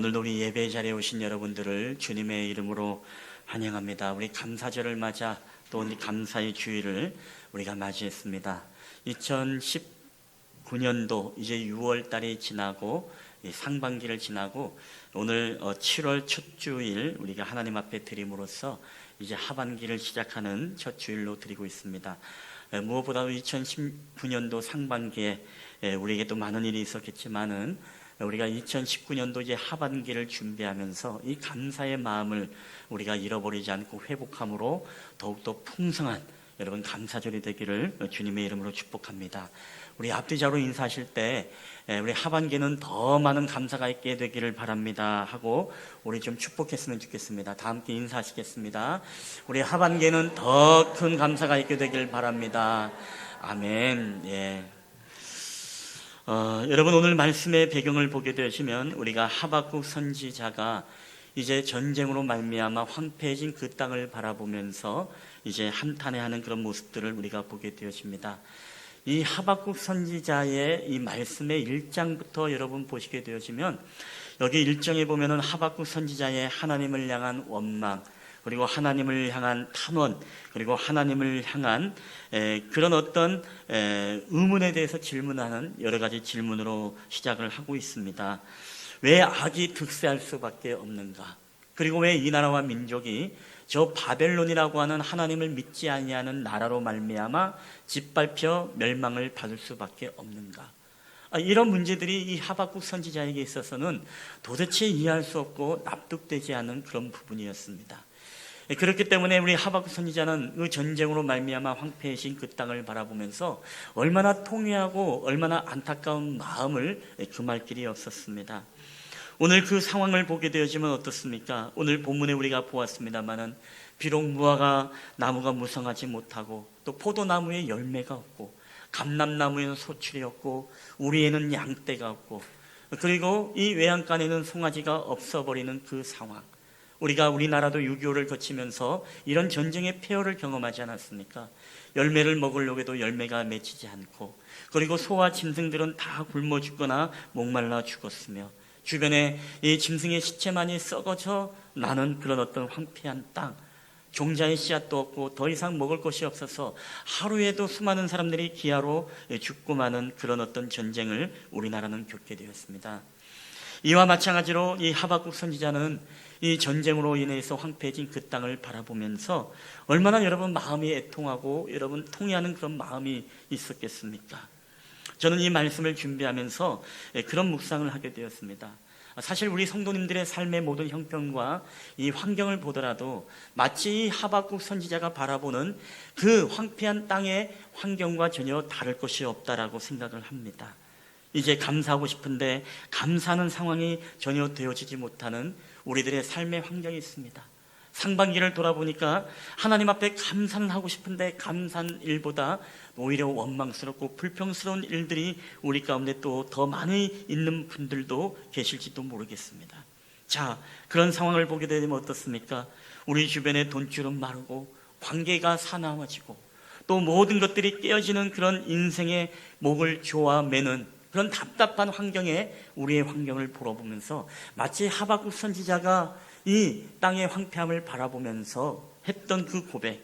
오늘도 우리 예배 자리에 오신 여러분들을 주님의 이름으로 환영합니다. 우리 감사절을 맞아 또 우리 감사의 주일을 우리가 맞이했습니다. 2019년도 이제 6월 달이 지나고 상반기를 지나고 오늘 7월 첫 주일 우리가 하나님 앞에 드림으로써 이제 하반기를 시작하는 첫 주일로 드리고 있습니다. 무엇보다도 2019년도 상반기에 우리에게도 많은 일이 있었겠지만은 우리가 2019년도 이제 하반기를 준비하면서 이 감사의 마음을 우리가 잃어버리지 않고 회복함으로 더욱더 풍성한 여러분 감사절이 되기를 주님의 이름으로 축복합니다. 우리 앞뒤자로 인사하실 때 우리 하반기는 더 많은 감사가 있게 되기를 바랍니다 하고 우리 좀 축복했으면 좋겠습니다. 다 함께 인사하시겠습니다. 우리 하반기는 더 큰 감사가 있게 되기를 바랍니다. 아멘. 예. 여러분 오늘 말씀의 배경을 보게 되시면 우리가 하박국 선지자가 이제 전쟁으로 말미암아 황폐해진 그 땅을 바라보면서 이제 한탄해하는 그런 모습들을 우리가 보게 되어집니다. 이 하박국 선지자의 이 말씀의 1장부터 여러분 보시게 되어지면 여기 1장에 보면은 하박국 선지자의 하나님을 향한 원망, 그리고 하나님을 향한 탄원, 그리고 하나님을 향한 그런 어떤 의문에 대해서 질문하는 여러 가지 질문으로 시작을 하고 있습니다. 왜 악이 득세할 수밖에 없는가? 그리고 왜 이 나라와 민족이 저 바벨론이라고 하는 하나님을 믿지 아니하는 나라로 말미암아 짓밟혀 멸망을 받을 수밖에 없는가? 이런 문제들이 이 하박국 선지자에게 있어서는 도대체 이해할 수 없고 납득되지 않은 그런 부분이었습니다. 그렇기 때문에 우리 하박국 선지자는 그 전쟁으로 말미암아 황폐해진 그 땅을 바라보면서 얼마나 통회하고 얼마나 안타까운 마음을 금할 길이 없었습니다. 오늘 그 상황을 보게 되어지면 어떻습니까? 오늘 본문에 우리가 보았습니다마는 비록 무화과 나무가 무성하지 못하고 또 포도나무에 열매가 없고 감람나무에는 소출이 없고 우리에는 양떼가 없고 그리고 이 외양간에는 송아지가 없어버리는 그 상황, 우리가 우리나라도 6.25를 거치면서 이런 전쟁의 폐허를 경험하지 않았습니까? 열매를 먹으려고 해도 열매가 맺히지 않고 그리고 소와 짐승들은 다 굶어 죽거나 목말라 죽었으며 주변에 이 짐승의 시체만이 썩어져 나는 그런 어떤 황폐한 땅, 종자의 씨앗도 없고 더 이상 먹을 것이 없어서 하루에도 수많은 사람들이 기아로 죽고 마는 그런 어떤 전쟁을 우리나라는 겪게 되었습니다. 이와 마찬가지로 이 하박국 선지자는 이 전쟁으로 인해서 황폐해진 그 땅을 바라보면서 얼마나 여러분 마음이 애통하고 여러분 통회하는 그런 마음이 있었겠습니까? 저는 이 말씀을 준비하면서 그런 묵상을 하게 되었습니다. 사실 우리 성도님들의 삶의 모든 형편과 이 환경을 보더라도 마치 이 하박국 선지자가 바라보는 그 황폐한 땅의 환경과 전혀 다를 것이 없다라고 생각을 합니다. 이제 감사하고 싶은데 감사하는 상황이 전혀 되어지지 못하는 우리들의 삶의 환경이 있습니다. 상반기를 돌아보니까 하나님 앞에 감사는 하고 싶은데 감사한 일보다 오히려 원망스럽고 불평스러운 일들이 우리 가운데 또 더 많이 있는 분들도 계실지도 모르겠습니다. 자, 그런 상황을 보게 되면 어떻습니까? 우리 주변에 돈줄은 마르고 관계가 사나워지고 또 모든 것들이 깨어지는 그런 인생의 목을 조아 매는 그런 답답한 환경에 우리의 환경을 보러보면서 마치 하박국 선지자가 이 땅의 황폐함을 바라보면서 했던 그 고백,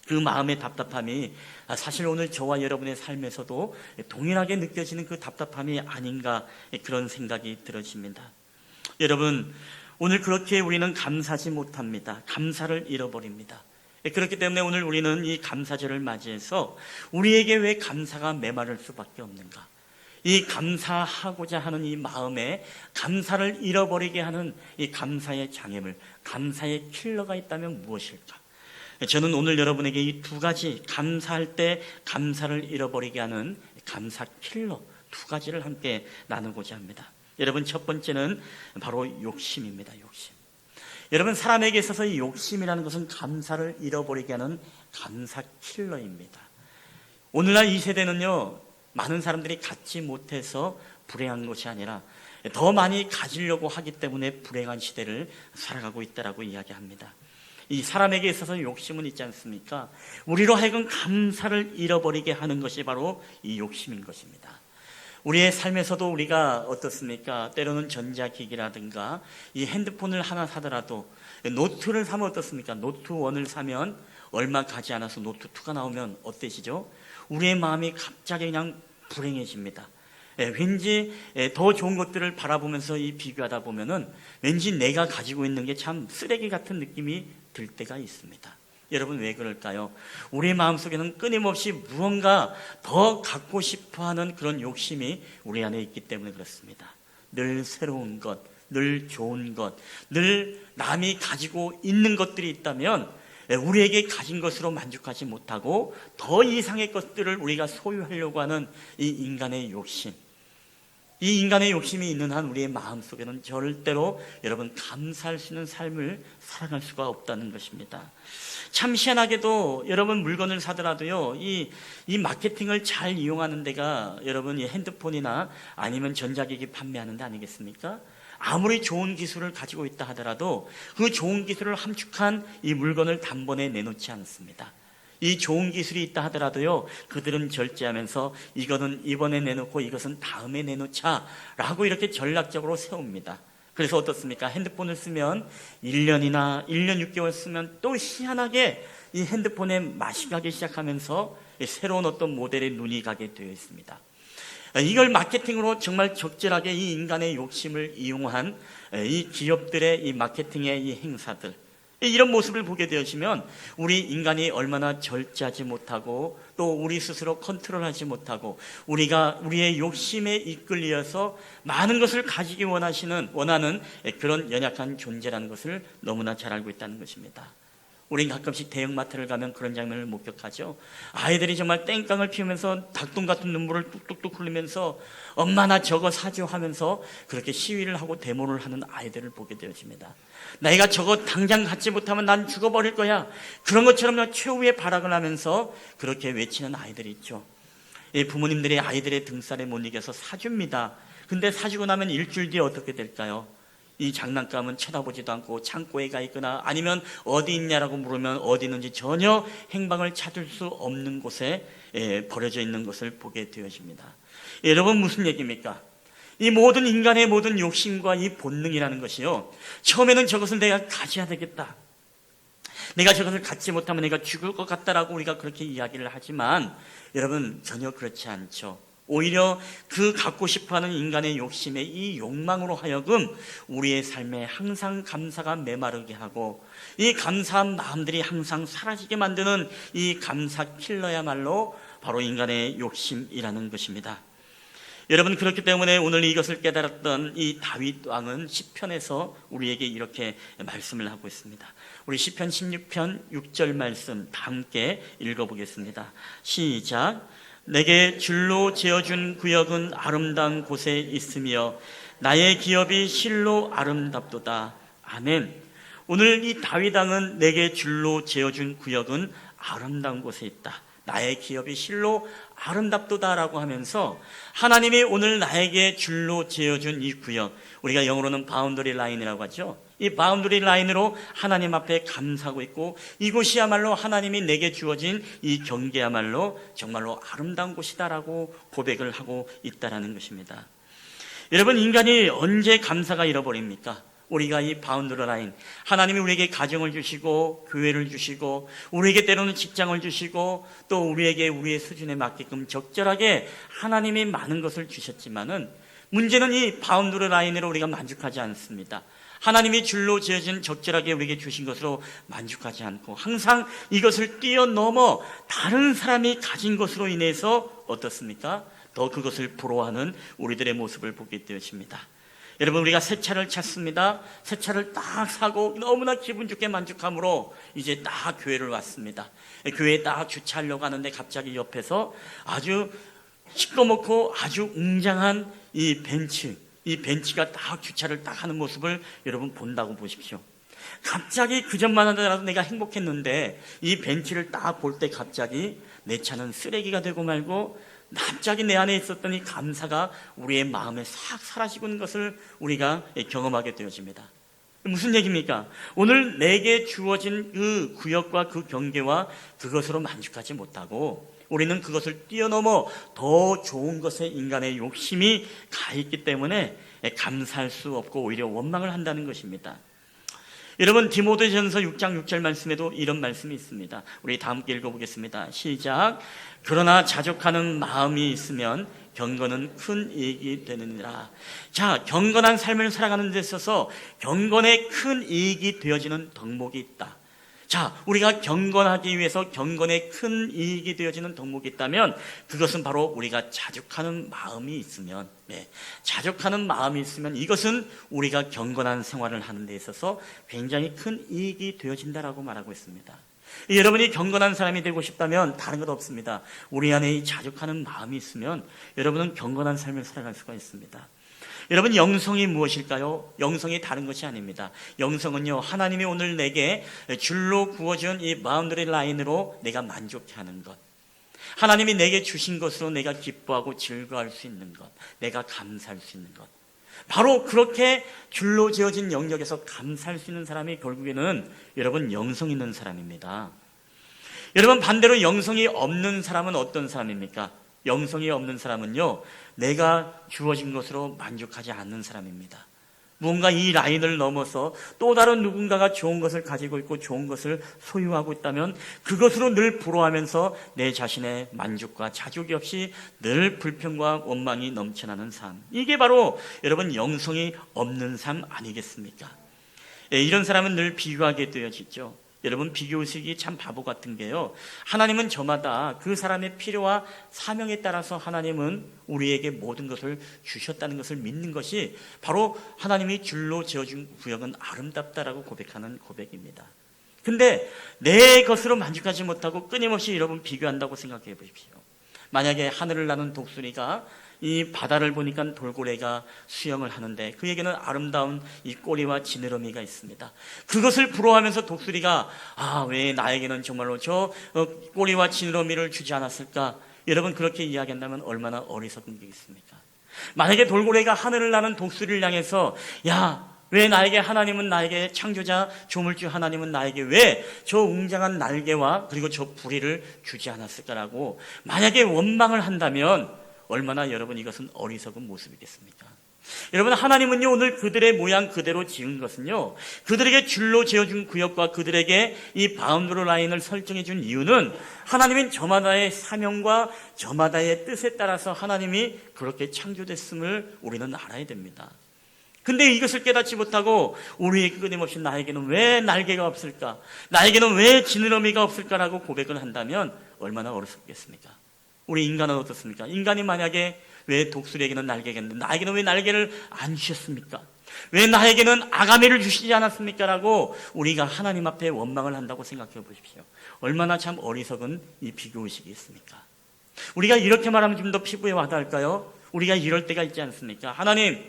그 마음의 답답함이 사실 오늘 저와 여러분의 삶에서도 동일하게 느껴지는 그 답답함이 아닌가 그런 생각이 들어집니다. 여러분, 오늘 그렇게 우리는 감사하지 못합니다. 감사를 잃어버립니다. 그렇기 때문에 오늘 우리는 이 감사절을 맞이해서 우리에게 왜 감사가 메마를 수밖에 없는가? 이 감사하고자 하는 이 마음에 감사를 잃어버리게 하는 이 감사의 장애물, 감사의 킬러가 있다면 무엇일까? 저는 오늘 여러분에게 이 두 가지, 감사할 때 감사를 잃어버리게 하는 감사 킬러 두 가지를 함께 나누고자 합니다. 여러분, 첫 번째는 바로 욕심입니다. 욕심. 여러분, 사람에게 있어서 이 욕심이라는 것은 감사를 잃어버리게 하는 감사 킬러입니다. 오늘날 이 세대는요, 많은 사람들이 갖지 못해서 불행한 것이 아니라 더 많이 가지려고 하기 때문에 불행한 시대를 살아가고 있다라고 이야기합니다. 이 사람에게 있어서 욕심은 있지 않습니까? 우리로 하여금 감사를 잃어버리게 하는 것이 바로 이 욕심인 것입니다. 우리의 삶에서도 우리가 어떻습니까? 때로는 전자기기라든가 이 핸드폰을 하나 사더라도 노트를 사면 어떻습니까? 노트 1을 사면 얼마 가지 않아서 노트 2가 나오면 어떠시죠? 우리의 마음이 갑자기 그냥 불행해집니다. 왠지 더 좋은 것들을 바라보면서 이 비교하다 보면은 왠지 내가 가지고 있는 게 참 쓰레기 같은 느낌이 들 때가 있습니다. 여러분, 왜 그럴까요? 우리 마음속에는 끊임없이 무언가 더 갖고 싶어하는 그런 욕심이 우리 안에 있기 때문에 그렇습니다. 늘 새로운 것, 늘 좋은 것, 늘 남이 가지고 있는 것들이 있다면 우리에게 가진 것으로 만족하지 못하고 더 이상의 것들을 우리가 소유하려고 하는 이 인간의 욕심, 이 인간의 욕심이 있는 한 우리의 마음속에는 절대로 여러분 감사할 수 있는 삶을 살아갈 수가 없다는 것입니다. 참 희한하게도 여러분 물건을 사더라도요, 이 마케팅을 잘 이용하는 데가 여러분 이 핸드폰이나 아니면 전자기기 판매하는 데 아니겠습니까? 아무리 좋은 기술을 가지고 있다 하더라도 그 좋은 기술을 함축한 이 물건을 단번에 내놓지 않습니다. 이 좋은 기술이 있다 하더라도요, 그들은 절제하면서 이거는 이번에 내놓고 이것은 다음에 내놓자 라고 이렇게 전략적으로 세웁니다. 그래서 어떻습니까? 핸드폰을 쓰면 1년 6개월 쓰면 또 희한하게 이 핸드폰에 맛이 가기 시작하면서 새로운 어떤 모델에 눈이 가게 되어 있습니다. 이걸 마케팅으로 정말 적절하게 이 인간의 욕심을 이용한 이 기업들의 이 마케팅의 이 행사들, 이런 모습을 보게 되시면 우리 인간이 얼마나 절제하지 못하고 또 우리 스스로 컨트롤하지 못하고 우리가 우리의 욕심에 이끌려서 많은 것을 가지기 원하는 그런 연약한 존재라는 것을 너무나 잘 알고 있다는 것입니다. 우린 가끔씩 대형마트를 가면 그런 장면을 목격하죠. 아이들이 정말 땡깡을 피우면서 닭똥 같은 눈물을 뚝뚝뚝 흘리면서 엄마 나 저거 사줘 하면서 그렇게 시위를 하고 데모를 하는 아이들을 보게 되어집니다. 내가 저거 당장 갖지 못하면 난 죽어버릴 거야. 그런 것처럼 최후의 발악을 하면서 그렇게 외치는 아이들이 있죠. 부모님들이 아이들의 등살에 못 이겨서 사줍니다. 근데 사주고 나면 일주일 뒤에 어떻게 될까요? 이 장난감은 쳐다보지도 않고 창고에 가 있거나 아니면 어디 있냐라고 물으면 어디 있는지 전혀 행방을 찾을 수 없는 곳에 버려져 있는 것을 보게 되어집니다. 여러분, 무슨 얘기입니까? 이 모든 인간의 모든 욕심과 이 본능이라는 것이요, 처음에는 저것을 내가 가져야 되겠다, 내가 저것을 갖지 못하면 내가 죽을 것 같다라고 우리가 그렇게 이야기를 하지만 여러분, 전혀 그렇지 않죠. 오히려 그 갖고 싶어하는 인간의 욕심의 이 욕망으로 하여금 우리의 삶에 항상 감사가 메마르게 하고 이 감사한 마음들이 항상 사라지게 만드는 이 감사 킬러야말로 바로 인간의 욕심이라는 것입니다. 여러분, 그렇기 때문에 오늘 이것을 깨달았던 이 다윗 왕은 시편에서 우리에게 이렇게 말씀을 하고 있습니다. 우리 시편 16편 6절 말씀 다 함께 읽어보겠습니다. 시작. 내게 줄로 지어준 구역은 아름다운 곳에 있으며 나의 기업이 실로 아름답도다. 아멘. 오늘 이 다윗 왕은 내게 줄로 지어준 구역은 아름다운 곳에 있다, 나의 기업이 실로 아름답도다라고 하면서 하나님이 오늘 나에게 줄로 지어준 이 구역, 우리가 영어로는 바운더리 라인이라고 하죠. 이 바운더리 라인으로 하나님 앞에 감사하고 있고 이곳이야말로 하나님이 내게 주어진 이 경계야말로 정말로 아름다운 곳이다라고 고백을 하고 있다라는 것입니다. 여러분, 인간이 언제 감사가 잃어버립니까? 우리가 이 바운더리 라인, 하나님이 우리에게 가정을 주시고 교회를 주시고 우리에게 때로는 직장을 주시고 또 우리에게 우리의 수준에 맞게끔 적절하게 하나님이 많은 것을 주셨지만은 문제는 이 바운더리 라인으로 우리가 만족하지 않습니다. 하나님이 줄로 지어진 적절하게 우리에게 주신 것으로 만족하지 않고 항상 이것을 뛰어넘어 다른 사람이 가진 것으로 인해서 어떻습니까? 더 그것을 부러워하는 우리들의 모습을 보게 되어집니다. 여러분, 우리가 새 차를 찾습니다. 새 차를 딱 사고 너무나 기분 좋게 만족함으로 이제 딱 교회를 왔습니다. 교회에 딱 주차하려고 하는데 갑자기 옆에서 아주 시꺼멓고 아주 웅장한 이 벤츠가 딱 주차를 딱 하는 모습을 여러분 본다고 보십시오. 갑자기 그 전만 하더라도 내가 행복했는데 이 벤츠를 딱 볼 때 갑자기 내 차는 쓰레기가 되고 말고 갑자기 내 안에 있었던 이 감사가 우리의 마음에 싹 사라지고 있는 것을 우리가 경험하게 되어집니다. 무슨 얘기입니까? 오늘 내게 주어진 그 구역과 그 경계와 그것으로 만족하지 못하고 우리는 그것을 뛰어넘어 더 좋은 것에 인간의 욕심이 가 있기 때문에 감사할 수 없고 오히려 원망을 한다는 것입니다. 여러분, 디모데전서 6장 6절 말씀에도 이런 말씀이 있습니다. 우리 다 함께 읽어보겠습니다. 시작. 그러나 자족하는 마음이 있으면 경건은 큰 이익이 되느니라. 자, 경건한 삶을 살아가는 데 있어서 경건에 큰 이익이 되어지는 덕목이 있다. 자, 우리가 경건하기 위해서 경건에 큰 이익이 되어지는 덕목이 있다면 그것은 바로 우리가 자족하는 마음이 있으면, 자족하는 마음이 있으면 이것은 우리가 경건한 생활을 하는 데 있어서 굉장히 큰 이익이 되어진다라고 말하고 있습니다. 여러분이 경건한 사람이 되고 싶다면 다른 것 없습니다. 우리 안에 이 자족하는 마음이 있으면 여러분은 경건한 삶을 살아갈 수가 있습니다. 여러분, 영성이 무엇일까요? 영성이 다른 것이 아닙니다. 영성은요, 하나님이 오늘 내게 줄로 구워준 이 바운더리 라인으로 내가 만족해하는 것, 하나님이 내게 주신 것으로 내가 기뻐하고 즐거워할 수 있는 것, 내가 감사할 수 있는 것, 바로 그렇게 줄로 지어진 영역에서 감사할 수 있는 사람이 결국에는 여러분 영성 있는 사람입니다. 여러분, 반대로 영성이 없는 사람은 어떤 사람입니까? 영성이 없는 사람은요, 내가 주어진 것으로 만족하지 않는 사람입니다. 뭔가 이 라인을 넘어서 또 다른 누군가가 좋은 것을 가지고 있고 좋은 것을 소유하고 있다면 그것으로 늘 부러워하면서 내 자신의 만족과 자족이 없이 늘 불평과 원망이 넘쳐나는 삶, 이게 바로 여러분 영성이 없는 삶 아니겠습니까? 이런 사람은 늘 비교하게 되어지죠. 여러분, 비교의식이 참 바보 같은 게요, 하나님은 저마다 그 사람의 필요와 사명에 따라서 하나님은 우리에게 모든 것을 주셨다는 것을 믿는 것이 바로 하나님이 줄로 지어준 구역은 아름답다라고 고백하는 고백입니다. 근데 내 것으로 만족하지 못하고 끊임없이 여러분 비교한다고 생각해 보십시오. 만약에 하늘을 나는 독수리가 이 바다를 보니까 돌고래가 수영을 하는데 그에게는 아름다운 이 꼬리와 지느러미가 있습니다. 그것을 부러워하면서 독수리가 왜 나에게는 정말로 저 꼬리와 지느러미를 주지 않았을까? 여러분, 그렇게 이야기한다면 얼마나 어리석은 게 있습니까? 만약에 돌고래가 하늘을 나는 독수리를 향해서 왜 나에게 하나님은 나에게 창조자 조물주 하나님은 나에게 왜 저 웅장한 날개와 그리고 저 부리를 주지 않았을까라고 만약에 원망을 한다면 얼마나 여러분 이것은 어리석은 모습이겠습니까? 여러분, 하나님은요 오늘 그들의 모양 그대로 지은 것은요, 그들에게 줄로 지어준 구역과 그들에게 이 바운더리 라인을 설정해 준 이유는 하나님은 저마다의 사명과 저마다의 뜻에 따라서 하나님이 그렇게 창조됐음을 우리는 알아야 됩니다. 근데 이것을 깨닫지 못하고 우리에게 끊임없이 나에게는 왜 날개가 없을까? 나에게는 왜 지느러미가 없을까라고 고백을 한다면 얼마나 어렵겠습니까? 우리 인간은 어떻습니까? 인간이 만약에 왜 독수리에게는 날개가 있는데 나에게는 왜 날개를 안 주셨습니까? 왜 나에게는 아가미를 주시지 않았습니까? 라고 우리가 하나님 앞에 원망을 한다고 생각해 보십시오. 얼마나 참 어리석은 이 비교의식이 있습니까? 우리가 이렇게 말하면 좀 더 피부에 와닿을까요? 우리가 이럴 때가 있지 않습니까? 하나님,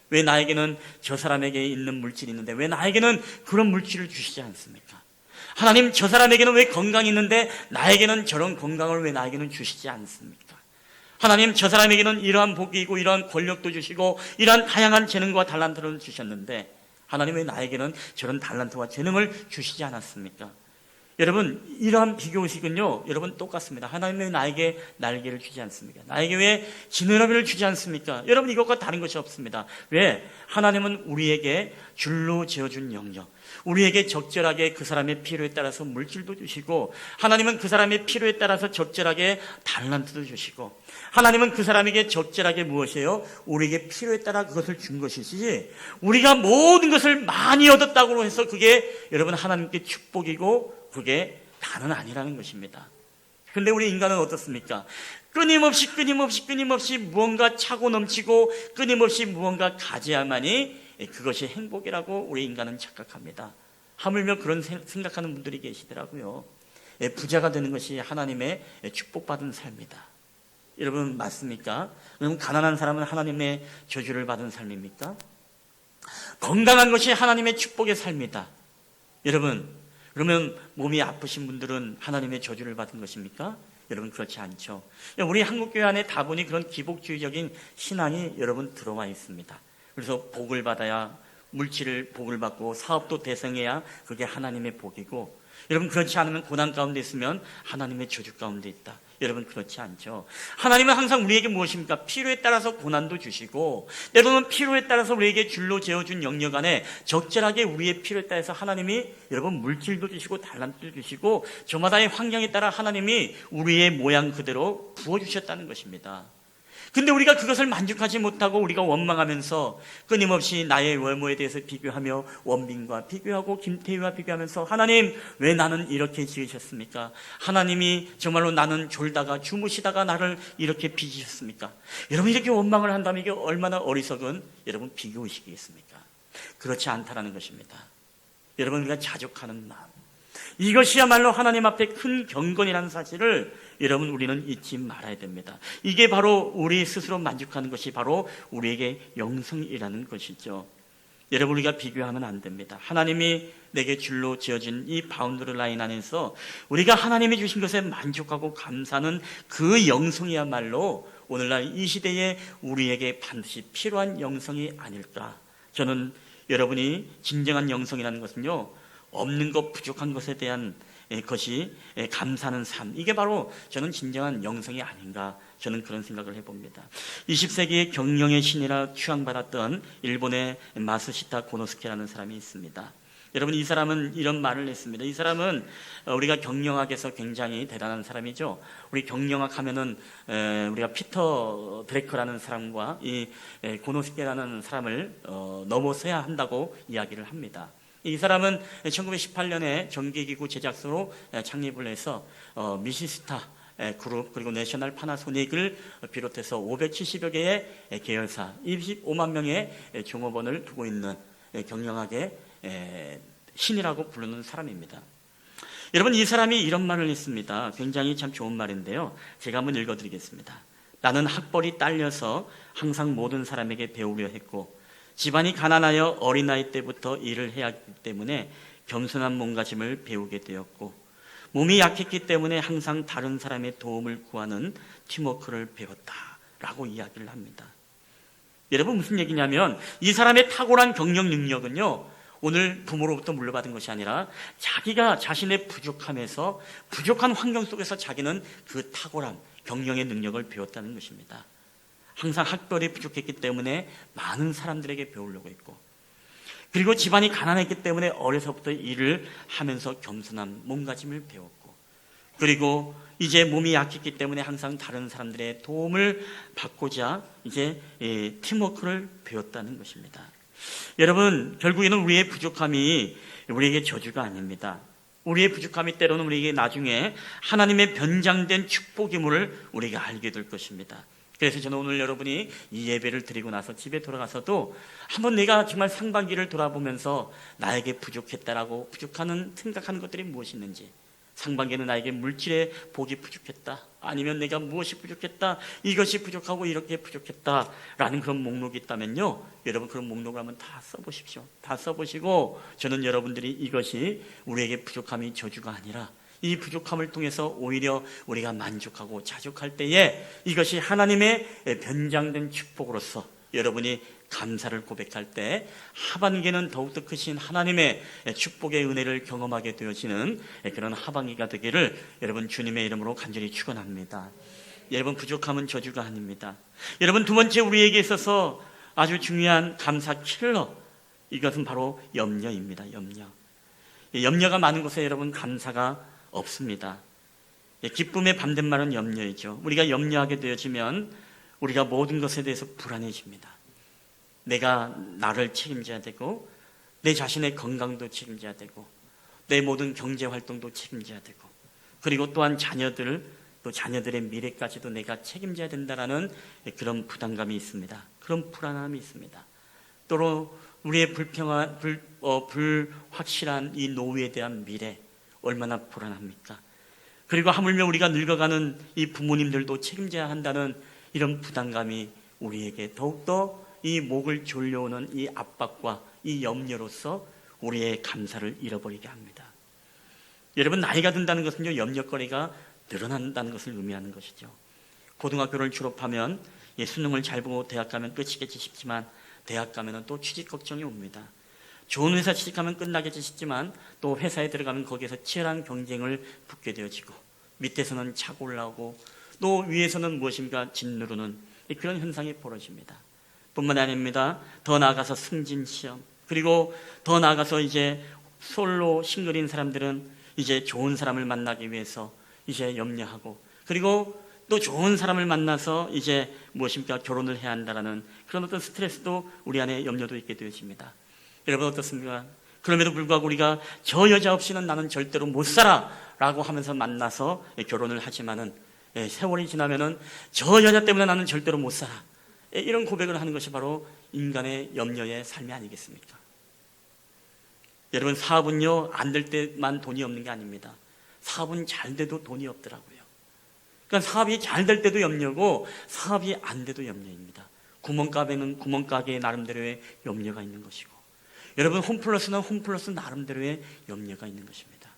왜 나에게는 저 사람에게 있는 물질이 있는데 왜 나에게는 그런 물질을 주시지 않습니까? 하나님, 저 사람에게는 왜 건강이 있는데 나에게는 저런 건강을 왜 나에게는 주시지 않습니까? 하나님, 저 사람에게는 이러한 복이 있고 이러한 권력도 주시고 이러한 다양한 재능과 달란트를 주셨는데 하나님, 왜 나에게는 저런 달란트와 재능을 주시지 않았습니까? 여러분, 이러한 비교의식은요 여러분 똑같습니다. 하나님, 왜 나에게 날개를 주지 않습니까? 나에게 왜 지느러미를 주지 않습니까? 여러분, 이것과 다른 것이 없습니다. 왜? 하나님은 우리에게 줄로 지어준 영역, 우리에게 적절하게 그 사람의 필요에 따라서 물질도 주시고 하나님은 그 사람의 필요에 따라서 적절하게 달란트도 주시고 하나님은 그 사람에게 적절하게 무엇이에요? 우리에게 필요에 따라 그것을 준 것이지 우리가 모든 것을 많이 얻었다고 해서 그게 여러분 하나님께 축복이고 그게 다는 아니라는 것입니다. 그런데 우리 인간은 어떻습니까? 끊임없이 무언가 차고 넘치고 끊임없이 무언가 가져야만이 그것이 행복이라고 우리 인간은 착각합니다. 하물며 그런 생각하는 분들이 계시더라고요. 부자가 되는 것이 하나님의 축복받은 삶이다. 여러분, 맞습니까? 여러분, 가난한 사람은 하나님의 저주를 받은 삶입니까? 건강한 것이 하나님의 축복의 삶이다. 여러분, 그러면 몸이 아프신 분들은 하나님의 저주를 받은 것입니까? 여러분, 그렇지 않죠. 우리 한국교회 안에 다분히 그런 기복주의적인 신앙이 여러분 들어와 있습니다. 그래서 복을 받아야 물질을 복을 받고 사업도 대성해야 그게 하나님의 복이고, 여러분 그렇지 않으면 고난 가운데 있으면 하나님의 저주 가운데 있다. 여러분 그렇지 않죠. 하나님은 항상 우리에게 무엇입니까? 필요에 따라서 고난도 주시고, 때로는 필요에 따라서 우리에게 줄로 재어준 영역 안에 적절하게 우리의 필요에 따라서 하나님이 여러분 물질도 주시고 달란트도 주시고, 저마다의 환경에 따라 하나님이 우리의 모양 그대로 부어주셨다는 것입니다. 근데 우리가 그것을 만족하지 못하고 우리가 원망하면서 끊임없이 나의 외모에 대해서 비교하며 원빈과 비교하고 김태희와 비교하면서, 하나님 왜 나는 이렇게 지으셨습니까? 하나님이 정말로 나는 졸다가 주무시다가 나를 이렇게 빚으셨습니까? 여러분 이렇게 원망을 한다면 이게 얼마나 어리석은 여러분 비교의식이겠습니까? 그렇지 않다라는 것입니다. 여러분 우리가 자족하는 마음, 이것이야말로 하나님 앞에 큰 경건이라는 사실을 여러분 우리는 잊지 말아야 됩니다. 이게 바로 우리 스스로 만족하는 것이 바로 우리에게 영성이라는 것이죠. 여러분 우리가 비교하면 안 됩니다. 하나님이 내게 줄로 지어진 이 바운더리 라인 안에서 우리가 하나님이 주신 것에 만족하고 감사하는 그 영성이야말로 오늘날 이 시대에 우리에게 반드시 필요한 영성이 아닐까. 저는 여러분이 진정한 영성이라는 것은요, 없는 것, 부족한 것에 대한 것이 감사하는 삶, 이게 바로 저는 진정한 영성이 아닌가, 저는 그런 생각을 해봅니다. 20세기의 경영의 신이라 추앙받았던 일본의 마스시타 고노스케라는 사람이 있습니다. 여러분 이 사람은 이런 말을 했습니다. 이 사람은 우리가 경영학에서 굉장히 대단한 사람이죠. 우리 경영학 하면은 우리가 피터 드래커라는 사람과 이 고노스케라는 사람을 넘어서야 한다고 이야기를 합니다. 이 사람은 1918년에 전기기구 제작소로 창립을 해서 미시스타 그룹 그리고 내셔널 파나소닉을 비롯해서 570여 개의 계열사 25만 명의 종업원을 두고 있는 경영학의 신이라고 부르는 사람입니다. 여러분 이 사람이 이런 말을 했습니다. 굉장히 참 좋은 말인데요, 제가 한번 읽어드리겠습니다. 나는 학벌이 딸려서 항상 모든 사람에게 배우려 했고, 집안이 가난하여 어린아이 때부터 일을 해야 하기 때문에 겸손한 몸가짐을 배우게 되었고, 몸이 약했기 때문에 항상 다른 사람의 도움을 구하는 팀워크를 배웠다라고 이야기를 합니다. 여러분 무슨 얘기냐면, 이 사람의 탁월한 경영 능력은요, 오늘 부모로부터 물려받은 것이 아니라 자기가 자신의 부족함에서, 부족한 환경 속에서 자기는 그 탁월한 경영의 능력을 배웠다는 것입니다. 항상 학벌이 부족했기 때문에 많은 사람들에게 배우려고 했고, 그리고 집안이 가난했기 때문에 어려서부터 일을 하면서 겸손한 몸가짐을 배웠고, 그리고 이제 몸이 약했기 때문에 항상 다른 사람들의 도움을 받고자 이제 팀워크를 배웠다는 것입니다. 여러분 결국에는 우리의 부족함이 우리에게 저주가 아닙니다. 우리의 부족함이 때로는 우리에게 나중에 하나님의 변장된 축복임을 우리가 알게 될 것입니다. 그래서 저는 오늘 여러분이 이 예배를 드리고 나서 집에 돌아가서도 한번 내가 정말 상반기를 돌아보면서 나에게 부족했다라고 생각하는 것들이 무엇이 있는지, 상반기에는 나에게 물질의 복이 부족했다, 아니면 내가 무엇이 부족했다, 이것이 부족하고 이렇게 부족했다라는 그런 목록이 있다면요, 여러분 그런 목록을 한번 다 써보십시오. 다 써보시고, 저는 여러분들이 이것이 우리에게 부족함이 저주가 아니라 이 부족함을 통해서 오히려 우리가 만족하고 자족할 때에 이것이 하나님의 변장된 축복으로서 여러분이 감사를 고백할 때 하반기는 더욱더 크신 하나님의 축복의 은혜를 경험하게 되어지는 그런 하반기가 되기를 여러분 주님의 이름으로 간절히 축원합니다. 여러분 부족함은 저주가 아닙니다. 여러분 두 번째 우리에게 있어서 아주 중요한 감사 킬러, 이것은 바로 염려입니다. 염려가 많은 곳에 여러분 감사가 없습니다. 기쁨의 반대말은 염려이죠. 우리가 염려하게 되어지면 우리가 모든 것에 대해서 불안해집니다. 내가 나를 책임져야 되고, 내 자신의 건강도 책임져야 되고, 내 모든 경제 활동도 책임져야 되고, 그리고 또한 자녀들의 미래까지도 내가 책임져야 된다라는 그런 부담감이 있습니다. 그런 불안함이 있습니다. 또 우리의 불확실한 이 노후에 대한 미래, 얼마나 불안합니까? 그리고 하물며 우리가 늙어가는 이 부모님들도 책임져야 한다는 이런 부담감이 우리에게 더욱더 이 목을 졸려오는 이 압박과 이 염려로서 우리의 감사를 잃어버리게 합니다. 여러분 나이가 든다는 것은요, 염려거리가 늘어난다는 것을 의미하는 것이죠. 고등학교를 졸업하면 수능을 잘 보고 대학 가면 끝이겠지 싶지만 대학 가면 또 취직 걱정이 옵니다. 좋은 회사 취직하면 끝나겠지 싶지만 또 회사에 들어가면 거기에서 치열한 경쟁을 붙게 되어지고 밑에서는 차고 올라오고 또 위에서는 무엇인가 짓누르는 그런 현상이 벌어집니다. 뿐만 아닙니다. 더 나아가서 승진시험, 그리고 더 나아가서 이제 솔로 싱글인 사람들은 이제 좋은 사람을 만나기 위해서 이제 염려하고, 그리고 또 좋은 사람을 만나서 이제 무엇입니까? 결혼을 해야 한다라는 그런 어떤 스트레스도 우리 안에 염려도 있게 되어집니다. 여러분 어떻습니까? 그럼에도 불구하고 우리가 저 여자 없이는 나는 절대로 못 살아 라고 하면서 만나서 결혼을 하지만은 세월이 지나면은 저 여자 때문에 나는 절대로 못 살아, 이런 고백을 하는 것이 바로 인간의 염려의 삶이 아니겠습니까? 여러분, 사업은요 안 될 때만 돈이 없는 게 아닙니다. 사업은 잘 돼도 돈이 없더라고요. 그러니까 사업이 잘 될 때도 염려고 사업이 안 돼도 염려입니다. 구멍가게는 구멍가게의 나름대로의 염려가 있는 것이고, 여러분 홈플러스는 홈플러스 나름대로의 염려가 있는 것입니다.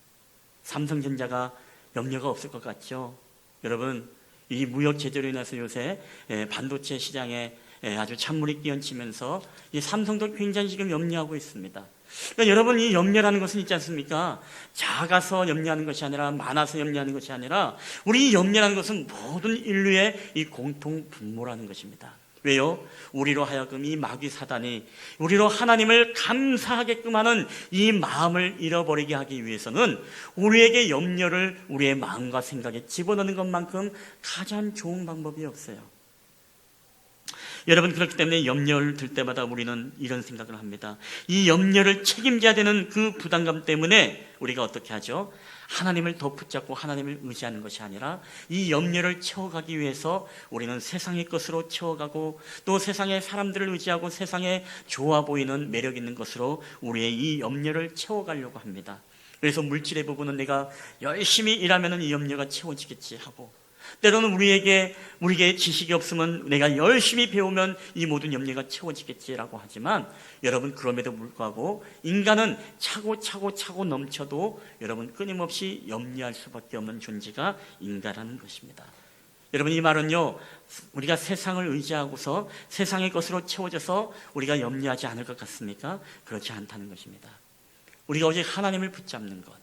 삼성전자가 염려가 없을 것 같죠? 여러분, 이 무역 제재로 인해서 요새 반도체 시장에 아주 찬물이 끼얹히면서 이 삼성도 굉장히 지금 염려하고 있습니다. 그러니까 여러분, 이 염려라는 것은 있지 않습니까? 작아서 염려하는 것이 아니라 많아서 염려하는 것이 아니라 우리 염려라는 것은 모든 인류의 이 공통 분모라는 것입니다. 왜요? 우리로 하여금 이 마귀 사단이 우리로 하나님을 감사하게끔 하는 이 마음을 잃어버리게 하기 위해서는 우리에게 염려를 우리의 마음과 생각에 집어넣는 것만큼 가장 좋은 방법이 없어요. 여러분, 그렇기 때문에 염려를 들 때마다 우리는 이런 생각을 합니다. 이 염려를 책임져야 되는 그 부담감 때문에 우리가 어떻게 하죠? 하나님을 더 붙잡고 하나님을 의지하는 것이 아니라 이 염려를 채워가기 위해서 우리는 세상의 것으로 채워가고, 또 세상의 사람들을 의지하고 세상에 좋아 보이는 매력 있는 것으로 우리의 이 염려를 채워가려고 합니다. 그래서 물질의 부분은 내가 열심히 일하면 이 염려가 채워지겠지 하고, 때로는 우리에게 지식이 없으면 내가 열심히 배우면 이 모든 염려가 채워지겠지라고 하지만, 여러분 그럼에도 불구하고 인간은 차고 넘쳐도 여러분 끊임없이 염려할 수밖에 없는 존재가 인간이라는 것입니다. 여러분, 이 말은요 우리가 세상을 의지하고서 세상의 것으로 채워져서 우리가 염려하지 않을 것 같습니까? 그렇지 않다는 것입니다. 우리가 오직 하나님을 붙잡는 것,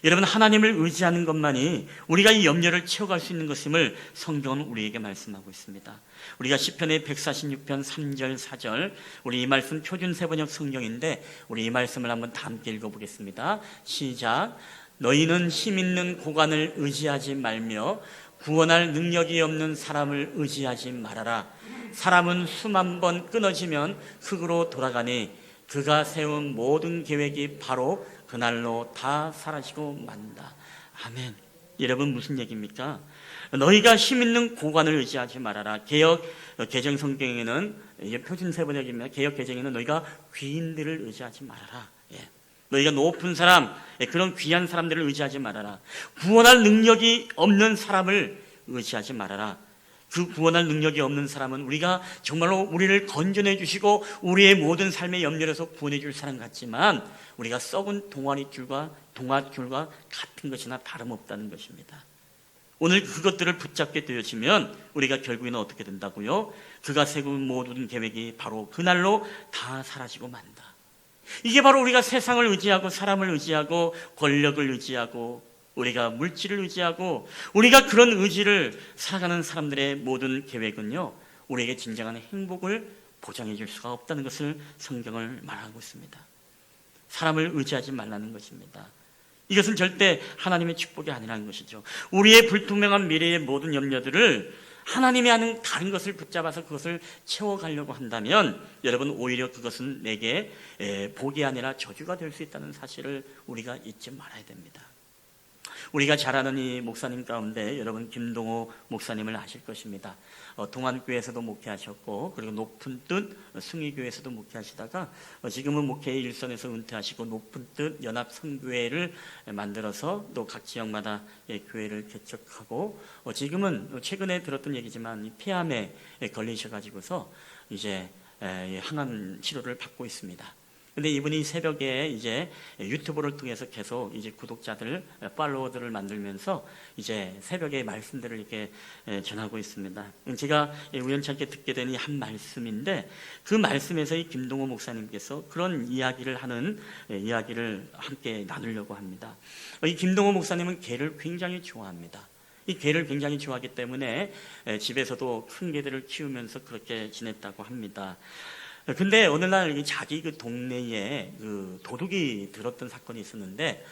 여러분 하나님을 의지하는 것만이 우리가 이 염려를 채워갈 수 있는 것임을 성경은 우리에게 말씀하고 있습니다. 우리가 시편의 146편 3절 4절, 우리 이 말씀 표준세번역 성경인데 우리 이 말씀을 한번 다 함께 읽어보겠습니다. 시작. 너희는 힘 있는 고관을 의지하지 말며 구원할 능력이 없는 사람을 의지하지 말아라. 사람은 수만 번 끊어지면 흙으로 돌아가니 그가 세운 모든 계획이 바로 그날로 다 사라지고 만다. 아멘. 여러분, 무슨 얘기입니까? 너희가 힘 있는 고관을 의지하지 말아라. 개역 개정 성경에는, 이게 표준세번역입니다. 개역 개정에는 너희가 귀인들을 의지하지 말아라. 너희가 높은 사람, 그런 귀한 사람들을 의지하지 말아라. 구원할 능력이 없는 사람을 의지하지 말아라. 그 구원할 능력이 없는 사람은 우리가 정말로 우리를 건져내 주시고 우리의 모든 삶의 염려에서 구원해 줄 사람 같지만 우리가 썩은 동아줄과 같은 것이나 다름없다는 것입니다. 오늘 그것들을 붙잡게 되어지면 우리가 결국에는 어떻게 된다고요? 그가 세운 모든 계획이 바로 그날로 다 사라지고 만다. 이게 바로 우리가 세상을 의지하고 사람을 의지하고 권력을 의지하고 우리가 물질을 의지하고 우리가 그런 의지를 살아가는 사람들의 모든 계획은요 우리에게 진정한 행복을 보장해 줄 수가 없다는 것을 성경을 말하고 있습니다. 사람을 의지하지 말라는 것입니다. 이것은 절대 하나님의 축복이 아니라는 것이죠. 우리의 불투명한 미래의 모든 염려들을 하나님이 하는 다른 것을 붙잡아서 그것을 채워가려고 한다면 여러분 오히려 그것은 내게 복이 아니라 저주가 될 수 있다는 사실을 우리가 잊지 말아야 됩니다. 우리가 잘 아는 이 목사님 가운데 여러분 김동호 목사님을 아실 것입니다. 동안교회에서도 목회하셨고 그리고 높은 뜻 승희교회에서도 목회하시다가 지금은 목회 일선에서 은퇴하시고 높은 뜻 연합선교회를 만들어서 또 각 지역마다 교회를 개척하고 지금은 최근에 들었던 얘기지만 폐암에 걸리셔가지고서 이제 항암 치료를 받고 있습니다. 근데 이분이 새벽에 이제 유튜브를 통해서 계속 이제 구독자들, 팔로워들을 만들면서 이제 새벽에 말씀들을 이렇게 전하고 있습니다. 제가 우연찮게 듣게 된 이 한 말씀인데, 그 말씀에서 이 김동호 목사님께서 그런 이야기를 하는 이야기를 함께 나누려고 합니다. 이 김동호 목사님은 개를 굉장히 좋아합니다. 이 개를 굉장히 좋아하기 때문에 집에서도 큰 개들을 키우면서 그렇게 지냈다고 합니다. 근데 어느 날 자기 그 동네에 그 도둑이 들었던 사건이 있었는데,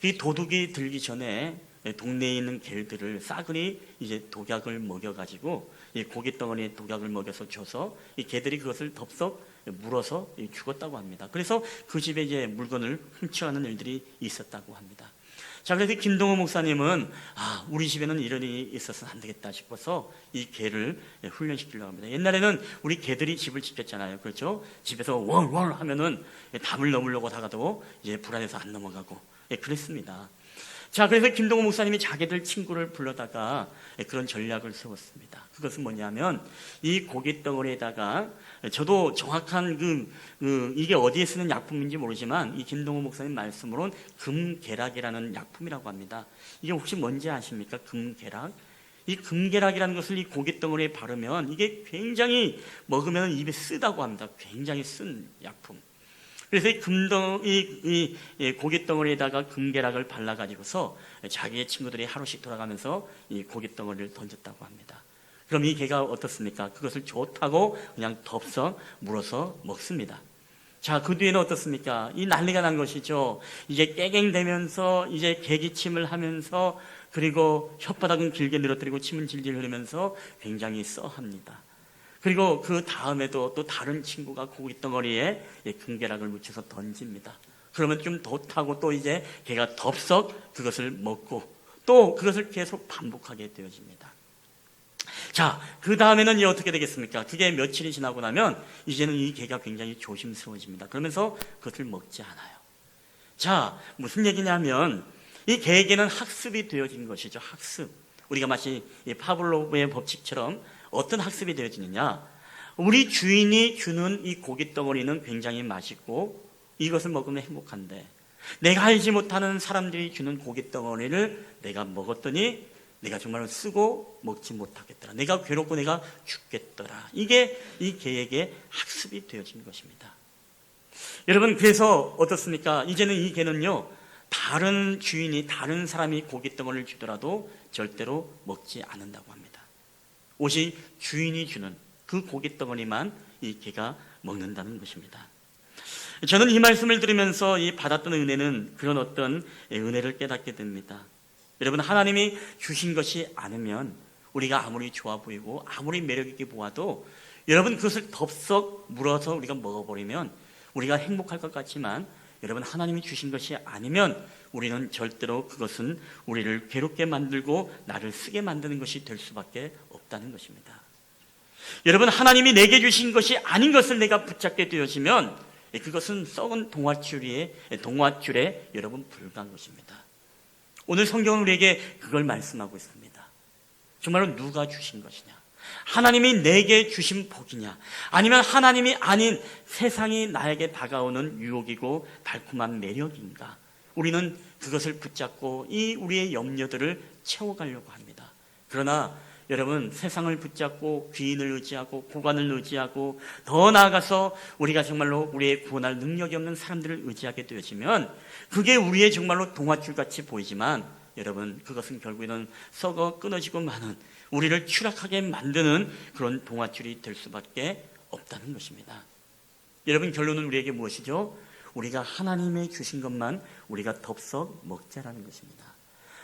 이 도둑이 들기 전에 동네에 있는 개들을 싸그리 이제 독약을 먹여가지고 이 고기 덩어리에 독약을 먹여서 줘서 이 개들이 그것을 덥석 물어서 죽었다고 합니다. 그래서 그 집에 이제 물건을 훔쳐가는 일들이 있었다고 합니다. 자, 그래서 김동호 목사님은 우리 집에는 이런 일이 있어서는 안 되겠다 싶어서 이 개를 훈련시키려고 합니다. 옛날에는 우리 개들이 집을 지켰잖아요. 그렇죠? 집에서 월월 하면은 담을 넘으려고 하다가도 이제 불안해서 안 넘어가고 그랬습니다. 자, 그래서 김동호 목사님이 자기들 친구를 불러다가 그런 전략을 세웠습니다. 그것은 뭐냐면 이 고기 덩어리에다가, 저도 정확한 이게 어디에 쓰는 약품인지 모르지만 이 김동호 목사님 말씀으로는 금계락이라는 약품이라고 합니다. 이게 혹시 뭔지 아십니까? 금계락. 이 금계락이라는 것을 이 고기 덩어리에 바르면 이게 굉장히 먹으면 입에 쓰다고 합니다. 굉장히 쓴 약품. 그래서 이 고기 덩어리에다가 금계락을 발라가지고서 자기의 친구들이 하루씩 돌아가면서 이 고기 덩어리를 던졌다고 합니다. 그럼 이 개가 어떻습니까? 그것을 좋다고 그냥 덥석 물어서 먹습니다. 자, 그 뒤에는 어떻습니까? 이 난리가 난 것이죠. 이제 깨갱대면서 이제 개기침을 하면서, 그리고 혓바닥은 길게 늘어뜨리고 침은 질질 흐르면서 굉장히 써합니다. 그리고 그 다음에도 또 다른 친구가 고기 덩어리에 금계락을 묻혀서 던집니다. 그러면 좀 덧하고 또 이제 걔가 덥석 그것을 먹고 또 그것을 계속 반복하게 되어집니다. 자, 그 다음에는 이제 어떻게 되겠습니까? 그게 며칠이 지나고 나면 이제는 이 개가 굉장히 조심스러워집니다. 그러면서 그것을 먹지 않아요. 자, 무슨 얘기냐면 이 개에게는 학습이 되어진 것이죠. 학습. 우리가 마치 이 파블로브의 법칙처럼 어떤 학습이 되어지느냐, 우리 주인이 주는 이 고기 덩어리는 굉장히 맛있고 이것을 먹으면 행복한데, 내가 알지 못하는 사람들이 주는 고기 덩어리를 내가 먹었더니 내가 정말 쓰고 먹지 못하겠더라, 내가 괴롭고 내가 죽겠더라. 이게 이 개에게 학습이 되어진 것입니다. 여러분, 그래서 어떻습니까? 이제는 이 개는요, 다른 주인이, 다른 사람이 고기 덩어리를 주더라도 절대로 먹지 않는다고 합니다. 오직 주인이 주는 그 고기 덩어리만 이 개가 먹는다는 것입니다. 저는 이 말씀을 들으면서 이 받았던 은혜는 그런 어떤 은혜를 깨닫게 됩니다. 여러분, 하나님이 주신 것이 아니면 우리가 아무리 좋아 보이고 아무리 매력 있게 보아도, 여러분, 그것을 덥석 물어서 우리가 먹어버리면 우리가 행복할 것 같지만, 여러분, 하나님이 주신 것이 아니면 우리는 절대로 그것은 우리를 괴롭게 만들고 나를 쓰게 만드는 것이 될 수밖에 없다는 것입니다. 여러분, 하나님이 내게 주신 것이 아닌 것을 내가 붙잡게 되어지면 그것은 썩은 동화줄에 여러분 불과한 것입니다. 오늘 성경은 우리에게 그걸 말씀하고 있습니다. 정말로 누가 주신 것이냐? 하나님이 내게 주신 복이냐? 아니면 하나님이 아닌 세상이 나에게 다가오는 유혹이고 달콤한 매력인가? 우리는 그것을 붙잡고 이 우리의 염려들을 채워가려고 합니다. 그러나 여러분, 세상을 붙잡고 귀인을 의지하고 고관을 의지하고 더 나아가서 우리가 정말로 우리의 구원할 능력이 없는 사람들을 의지하게 되어지면 그게 우리의 정말로 동화줄같이 보이지만, 여러분, 그것은 결국에는 썩어 끊어지고 마는, 우리를 추락하게 만드는 그런 동화줄이 될 수밖에 없다는 것입니다. 여러분, 결론은 우리에게 무엇이죠? 우리가 하나님의 주신 것만 우리가 덥석 먹자라는 것입니다.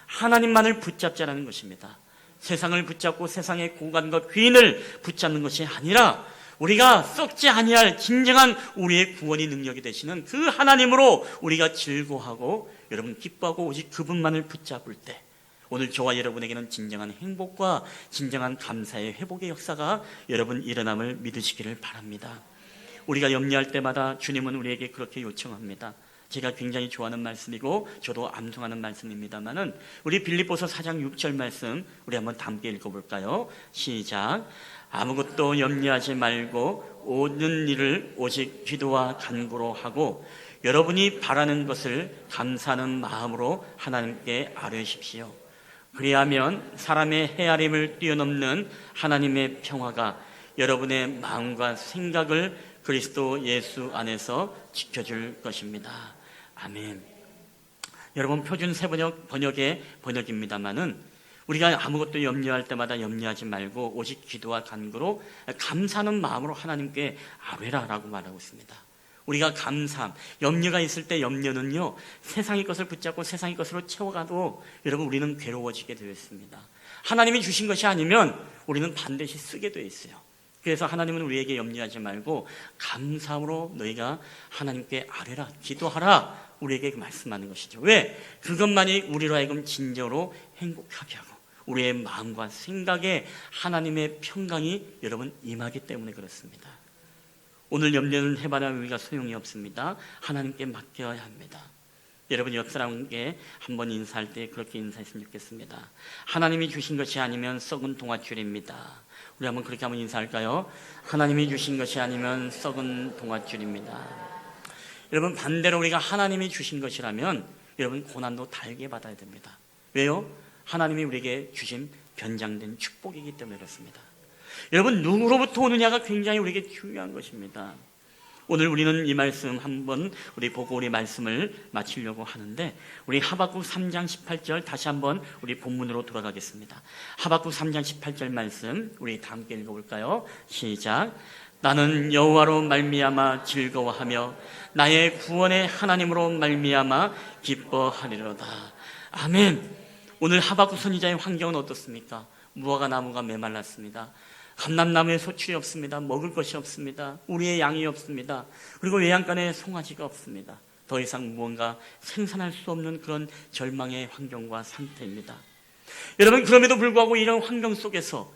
하나님만을 붙잡자라는 것입니다. 세상을 붙잡고 세상의 고관과 귀인을 붙잡는 것이 아니라 우리가 썩지 아니할 진정한 우리의 구원의 능력이 되시는 그 하나님으로 우리가 즐거워하고 여러분 기뻐하고 오직 그분만을 붙잡을 때, 오늘 저와 여러분에게는 진정한 행복과 진정한 감사의 회복의 역사가 여러분 일어남을 믿으시기를 바랍니다. 우리가 염려할 때마다 주님은 우리에게 그렇게 요청합니다. 제가 굉장히 좋아하는 말씀이고 저도 암송하는 말씀입니다만은 우리 빌립보서 4장 6절 말씀 우리 한번 함께 읽어볼까요? 시작. 아무것도 염려하지 말고 모든 일을 오직 기도와 간구로 하고 여러분이 바라는 것을 감사하는 마음으로 하나님께 아뢰십시오. 그리하면 사람의 헤아림을 뛰어넘는 하나님의 평화가 여러분의 마음과 생각을 그리스도 예수 안에서 지켜줄 것입니다. 아멘. 여러분, 표준 세번역 번역의 번역입니다만은 우리가 아무것도 염려할 때마다 염려하지 말고 오직 기도와 간구로 감사하는 마음으로 하나님께 아뢰라라고 말하고 있습니다. 우리가 감사함, 염려가 있을 때 염려는요, 세상의 것을 붙잡고 세상의 것으로 채워가도 여러분 우리는 괴로워지게 되어 있습니다. 하나님이 주신 것이 아니면 우리는 반드시 쓰게 되어 있어요. 그래서 하나님은 우리에게 염려하지 말고 감사함으로 너희가 하나님께 아뢰라, 기도하라, 우리에게 말씀하는 것이죠. 왜? 그것만이 우리로 하여금 진정으로 행복하게 하고 우리의 마음과 생각에 하나님의 평강이 여러분 임하기 때문에 그렇습니다. 오늘 염려는 해봐야 우리가 소용이 없습니다. 하나님께 맡겨야 합니다. 여러분, 옆 사람에게 한번 인사할 때 그렇게 인사했으면 좋겠습니다. 하나님이 주신 것이 아니면 썩은 동아줄입니다. 우리 한번 그렇게 한번 인사할까요? 하나님이 주신 것이 아니면 썩은 동아줄입니다. 여러분, 반대로 우리가 하나님이 주신 것이라면 여러분 고난도 달게 받아야 됩니다. 왜요? 하나님이 우리에게 주신 변장된 축복이기 때문에 그렇습니다. 여러분, 누구로부터 오느냐가 굉장히 우리에게 중요한 것입니다. 오늘 우리는 이 말씀 한번 우리 보고 우리 말씀을 마치려고 하는데 우리 하박국 3장 18절 다시 한번 우리 본문으로 돌아가겠습니다. 하박국 3장 18절 말씀 우리 다 함께 읽어볼까요? 시작. 나는 여호와로 말미암아 즐거워하며 나의 구원의 하나님으로 말미암아 기뻐하리로다. 아멘. 오늘 하박국 선지자의 환경은 어떻습니까? 무화과 나무가 메말랐습니다. 감람나무에 소출이 없습니다. 먹을 것이 없습니다. 우리의 양이 없습니다. 그리고 외양간에 송아지가 없습니다. 더 이상 무언가 생산할 수 없는 그런 절망의 환경과 상태입니다. 여러분, 그럼에도 불구하고 이런 환경 속에서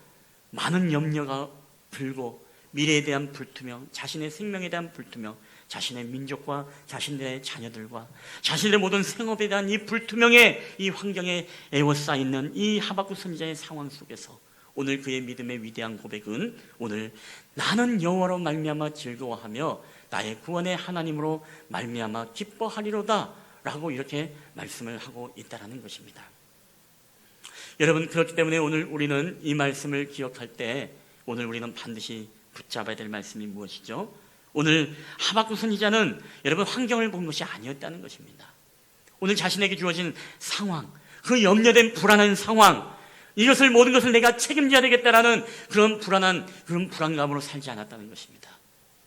많은 염려가 들고 미래에 대한 불투명, 자신의 생명에 대한 불투명, 자신의 민족과 자신들의 자녀들과 자신의 모든 생업에 대한 이 불투명의 이 환경에 에워싸있는 이 하박국 선지자의 상황 속에서 오늘 그의 믿음의 위대한 고백은 오늘 나는 여호와로 말미암아 즐거워하며 나의 구원의 하나님으로 말미암아 기뻐하리로다 라고 이렇게 말씀을 하고 있다는 것입니다. 여러분, 그렇기 때문에 오늘 우리는 이 말씀을 기억할 때 오늘 우리는 반드시 붙잡아야 될 말씀이 무엇이죠? 오늘 하박국 선지자는 여러분 환경을 본 것이 아니었다는 것입니다. 오늘 자신에게 주어진 상황, 그 염려된 불안한 상황, 이것을 모든 것을 내가 책임져야 되겠다라는 그런 불안감으로 살지 않았다는 것입니다.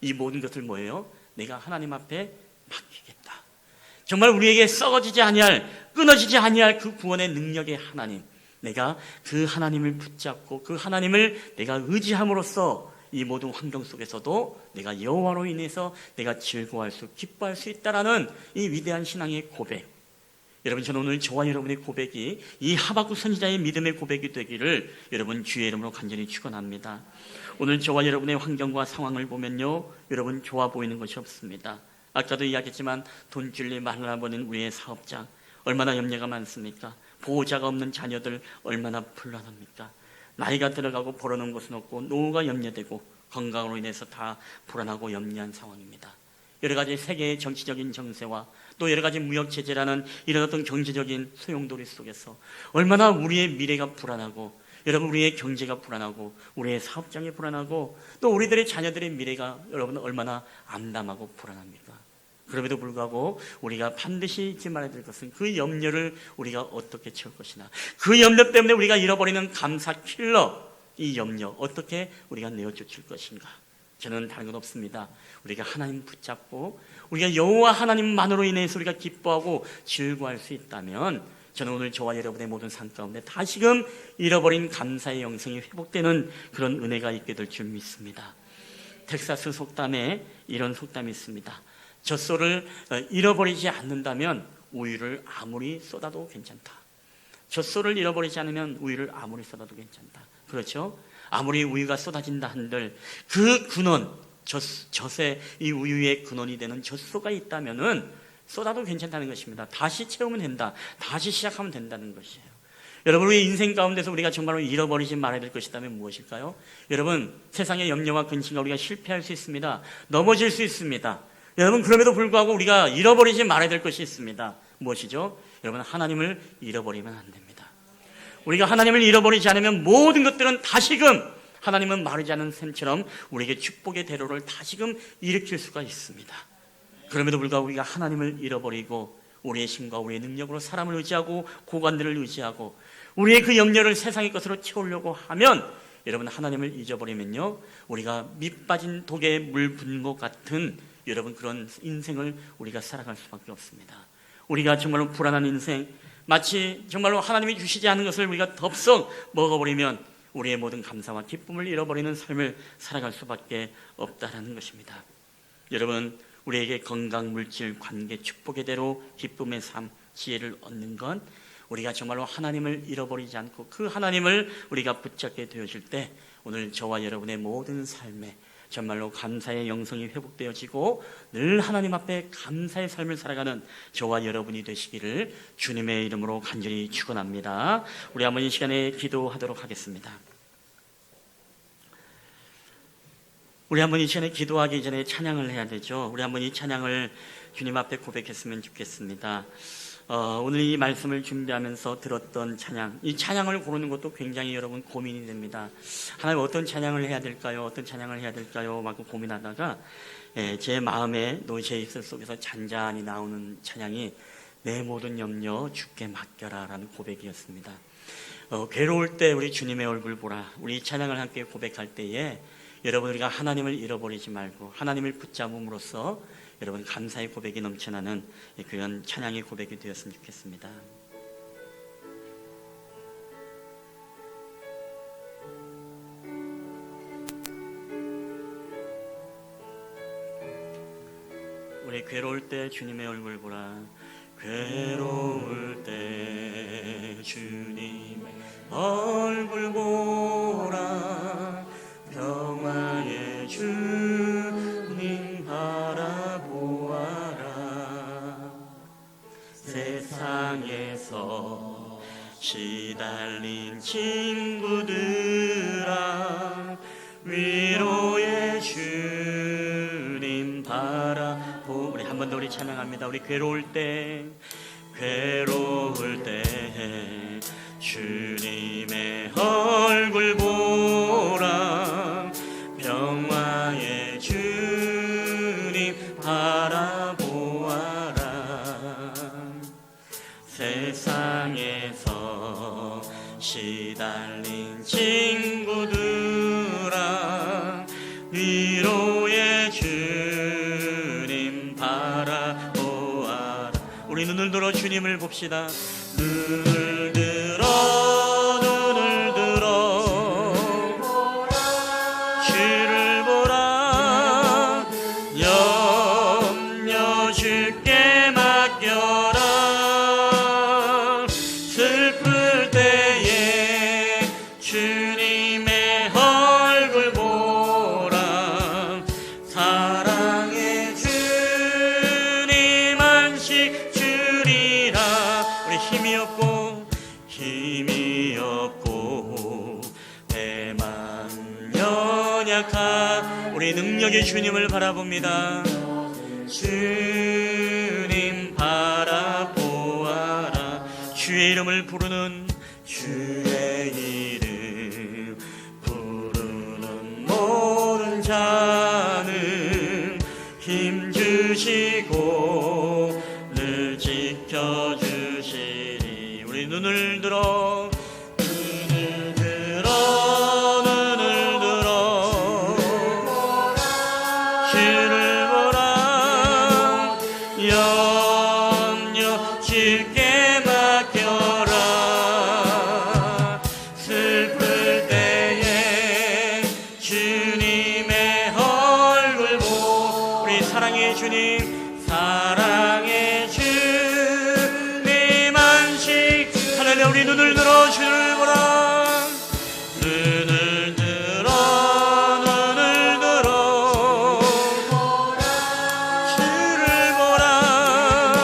이 모든 것을 뭐예요? 내가 하나님 앞에 맡기겠다. 정말 우리에게 썩어지지 아니할, 끊어지지 아니할 그 구원의 능력의 하나님, 내가 그 하나님을 붙잡고 그 하나님을 내가 의지함으로써 이 모든 환경 속에서도 내가 여호와로 인해서 내가 즐거워할 수, 기뻐할 수 있다라는 이 위대한 신앙의 고백. 여러분, 저는 오늘 저와 여러분의 고백이 이 하박국 선지자의 믿음의 고백이 되기를 여러분 주의 이름으로 간절히 축원합니다. 오늘 저와 여러분의 환경과 상황을 보면요, 여러분 좋아 보이는 것이 없습니다. 아까도 이야기했지만 돈줄리 말라버린 우리의 사업장 얼마나 염려가 많습니까? 보호자가 없는 자녀들 얼마나 불안합니까? 나이가 들어가고 벌어놓은 것은 없고 노후가 염려되고 건강으로 인해서 다 불안하고 염려한 상황입니다. 여러 가지 세계의 정치적인 정세와 또 여러 가지 무역 제재라는 이런 어떤 경제적인 소용돌이 속에서 얼마나 우리의 미래가 불안하고 여러분 우리의 경제가 불안하고 우리의 사업장이 불안하고 또 우리들의 자녀들의 미래가 여러분 얼마나 암담하고 불안합니까? 그럼에도 불구하고 우리가 반드시 잊지 말아야 될 것은 그 염려를 우리가 어떻게 채울 것이나 그 염려 때문에 우리가 잃어버리는 감사 킬러, 이 염려 어떻게 우리가 내어쫓을 것인가? 저는 다른 건 없습니다. 우리가 하나님 붙잡고 우리가 여호와 하나님만으로 인해서 우리가 기뻐하고 즐거워할 수 있다면 저는 오늘 저와 여러분의 모든 삶 가운데 다시금 잃어버린 감사의 영성이 회복되는 그런 은혜가 있게 될 줄 믿습니다. 텍사스 속담에 이런 속담이 있습니다. 젖소를 잃어버리지 않는다면 우유를 아무리 쏟아도 괜찮다. 젖소를 잃어버리지 않으면 우유를 아무리 쏟아도 괜찮다. 그렇죠? 아무리 우유가 쏟아진다 한들 그 근원, 젖의 이 우유의 근원이 되는 젖소가 있다면은 쏟아도 괜찮다는 것입니다. 다시 채우면 된다. 다시 시작하면 된다는 것이에요. 여러분, 우리 인생 가운데서 우리가 정말로 잃어버리지 말아야 될 것이라면 무엇일까요? 여러분, 세상의 염려와 근심과 우리가 실패할 수 있습니다. 넘어질 수 있습니다. 여러분, 그럼에도 불구하고 우리가 잃어버리지 말아야 될 것이 있습니다. 무엇이죠? 여러분, 하나님을 잃어버리면 안 됩니다. 우리가 하나님을 잃어버리지 않으면 모든 것들은 다시금 하나님은 마르지 않은 샘처럼 우리에게 축복의 대로를 다시금 일으킬 수가 있습니다. 그럼에도 불구하고 우리가 하나님을 잃어버리고 우리의 힘과 우리의 능력으로 사람을 의지하고 고관들을 의지하고 우리의 그 염려를 세상의 것으로 채우려고 하면 여러분, 하나님을 잊어버리면요, 우리가 밑 빠진 독에 물 붓는 것 같은 여러분 그런 인생을 우리가 살아갈 수밖에 없습니다. 우리가 정말로 불안한 인생, 마치 정말로 하나님이 주시지 않은 것을 우리가 덥석 먹어버리면 우리의 모든 감사와 기쁨을 잃어버리는 삶을 살아갈 수밖에 없다라는 것입니다. 여러분, 우리에게 건강, 물질, 관계, 축복의 대로 기쁨의 삶, 지혜를 얻는 건 우리가 정말로 하나님을 잃어버리지 않고 그 하나님을 우리가 붙잡게 되어질 때 오늘 저와 여러분의 모든 삶에 정말로 감사의 영성이 회복되어지고 늘 하나님 앞에 감사의 삶을 살아가는 저와 여러분이 되시기를 주님의 이름으로 간절히 축원합니다. 우리 한번 이 시간에 기도하도록 하겠습니다. 우리 한번 이 시간에 기도하기 전에 찬양을 해야 되죠. 우리 한번 이 찬양을 주님 앞에 고백했으면 좋겠습니다. 오늘 이 말씀을 준비하면서 들었던 찬양, 이 찬양을 고르는 것도 굉장히 여러분 고민이 됩니다. 하나님, 어떤 찬양을 해야 될까요? 어떤 찬양을 해야 될까요? 막 고민하다가 제 마음에 제 입술 속에서 잔잔히 나오는 찬양이 내 모든 염려 주께 맡겨라 라는 고백이었습니다. 괴로울 때 우리 주님의 얼굴 보라, 우리 이 찬양을 함께 고백할 때에 여러분, 우리가 하나님을 잃어버리지 말고 하나님을 붙잡음으로써 여러분 감사의 고백이 넘쳐나는 그런 찬양의 고백이 되었으면 좋겠습니다. 우리 괴로울 때 주님의 얼굴 보라, 괴로울 때 주님의 얼굴 보라, 평화의 주님 바라보아라. 세상에서 시달린 친구들아, 위로의 주님 바라보. 우리 한 번 더 우리 찬양합니다. 우리 괴로울 때 주님의 얼굴 보라, 평화의 주님 바라보아라. 세상에서 시달린 친구들아, 위로의 주님 바라보아라. 우리 눈을 들어 주님을 봅시다. 눈을 들어 주를 보라, 염려 주께 맡겨라. 슬플 때에 주님의 얼굴 보라, 사랑의 주님 안식 주리라. 우리 힘이 없고 배만 연약한 우리 능력의 주님을 바라봅니다. 주님 바라보아라. 주의 이름을 부르는 모든 자는 힘 주시고 늘 지켜주시리. 우리 눈을 들어 주를 보라, 염려 주께 맡겨라. 슬플 때에 주님의 얼굴 보. 우리 사랑의 주님, 사랑의 주님 안식. 하나님, 우리 눈을 들어 주를 보라, 눈을 들어 주를 보라,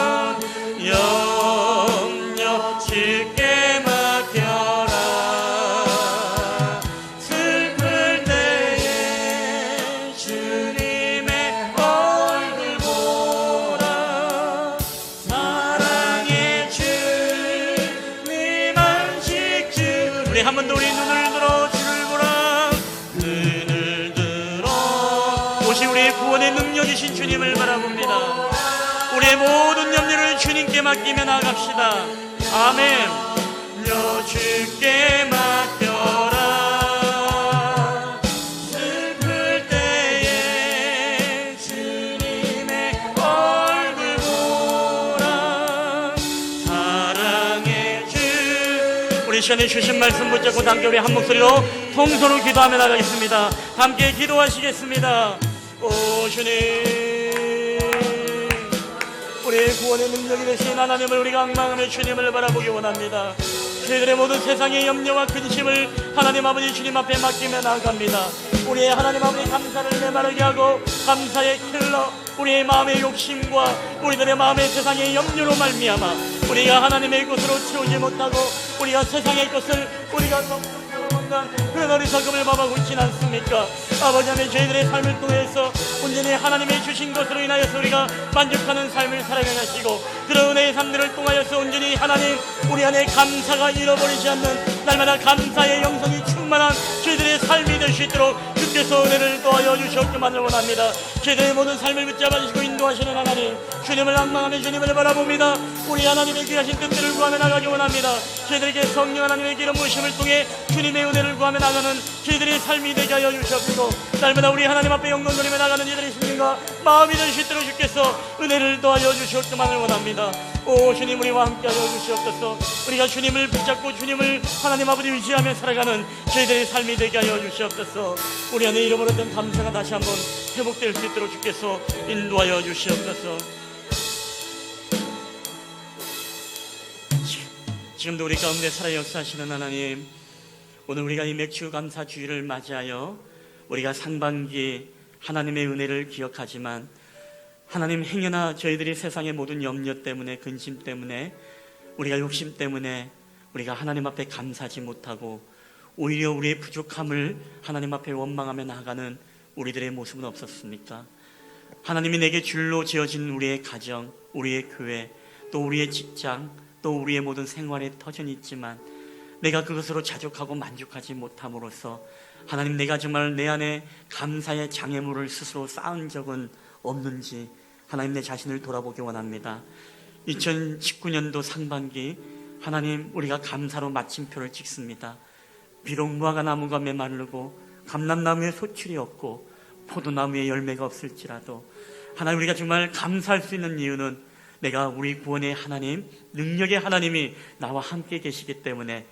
지금도 우리 눈을 들어 주를 보라. 눈을 들어 오시 우리의 구원의 능력이신 주님을 바라봅니다. 우리의 모든 염려를 주님께 맡기며 나아갑시다. 아멘. 여 주께 맡겨라. 슬플 때에 주님의 얼굴 보라. 사랑의 주. 우리 시간에 주신 말씀 붙잡고 함께 우리 한 목소리로 통성으로 기도하며 나가겠습니다. 함께 기도하시겠습니다. 오 주님, 우리의 구원의 능력이 되신 하나님을 우리가 앙망하며 주님을 바라보기 원합니다. 저희들의 모든 세상의 염려와 근심을 하나님 아버지 주님 앞에 맡기며 나아갑니다. 우리의 하나님 아버지 감사를 메마르게 하고 감사의 킬러 우리의 마음의 욕심과 우리들의 마음의 세상의 염려로 말미암아 우리가 하나님의 것으로 채우지 못하고 우리가 세상의 것을 우리가 그 어리석음을 범하고 있진 않습니까? 아버지 하나님, 저희들의 삶을 통해서 온전히 하나님의 주신 것으로 인하여서 우리가 만족하는 삶을 살아가게 하시고 그런 은혜의 삶들을 통하여서 온전히 하나님 우리 안에 감사가 잃어버리지 않는 날마다 감사의 영성이 충만한 저희들의 삶이 될 수 있도록 주께서 은혜를 도와여 주시옵기만을 원합니다. 저희들의 모든 삶을 붙잡아 주시고 인도하시는 하나님, 주님을 앙망하며 주님을 바라봅니다. 우리 하나님의 귀하신 뜻들을 구하며 나가기 원합니다. 저희들에게 성령 하나님의 기름 부으심을 통해 주님의 은혜를 구하며 나가는 저희들의 삶이 되게 하여 주시옵시고 날마다 우리 하나님 앞에 영광 돌리며 나가는 이들의 심령과 마음이 될 수 있도록 주께서 은혜를 도와여 주시옵기만을 원합니다. 오 주님, 우리와 함께하여 주시옵소서. 우리가 주님을 붙잡고 주님을 하나님 아버지 의지하며 살아가는 저희들의 삶이 되게 하여 주시옵소서. 우리 안에 잃어버렸던 감사가 다시 한번 회복될 수 있도록 주께서 인도하여 주시옵소서. 지금도 우리 가운데 살아 역사하시는 하나님, 오늘 우리가 이 맥주 감사 주일을 맞이하여 우리가 상반기 하나님의 은혜를 기억하지만 하나님 행여나 저희들이 세상의 모든 염려 때문에 근심 때문에 우리가 욕심 때문에 우리가 하나님 앞에 감사하지 못하고 오히려 우리의 부족함을 하나님 앞에 원망하며 나아가는 우리들의 모습은 없었습니까? 하나님이 내게 줄로 지어진 우리의 가정, 우리의 교회, 또 우리의 직장, 또 우리의 모든 생활에 터전이 있지만 내가 그것으로 자족하고 만족하지 못함으로써 하나님, 내가 정말 내 안에 감사의 장애물을 스스로 쌓은 적은 없는지 하나님, 내 자신을 돌아보기 원합니다. 2019년도 상반기 하나님, 우리가 감사로 마침표를 찍습니다. 비록 무화과 나무가 메마르고 감람나무에 소출이 없고 포도나무에 열매가 없을지라도 하나님, 우리가 정말 감사할 수 있는 이유는 내가 우리 구원의 하나님, 능력의 하나님이 나와 함께 계시기 때문에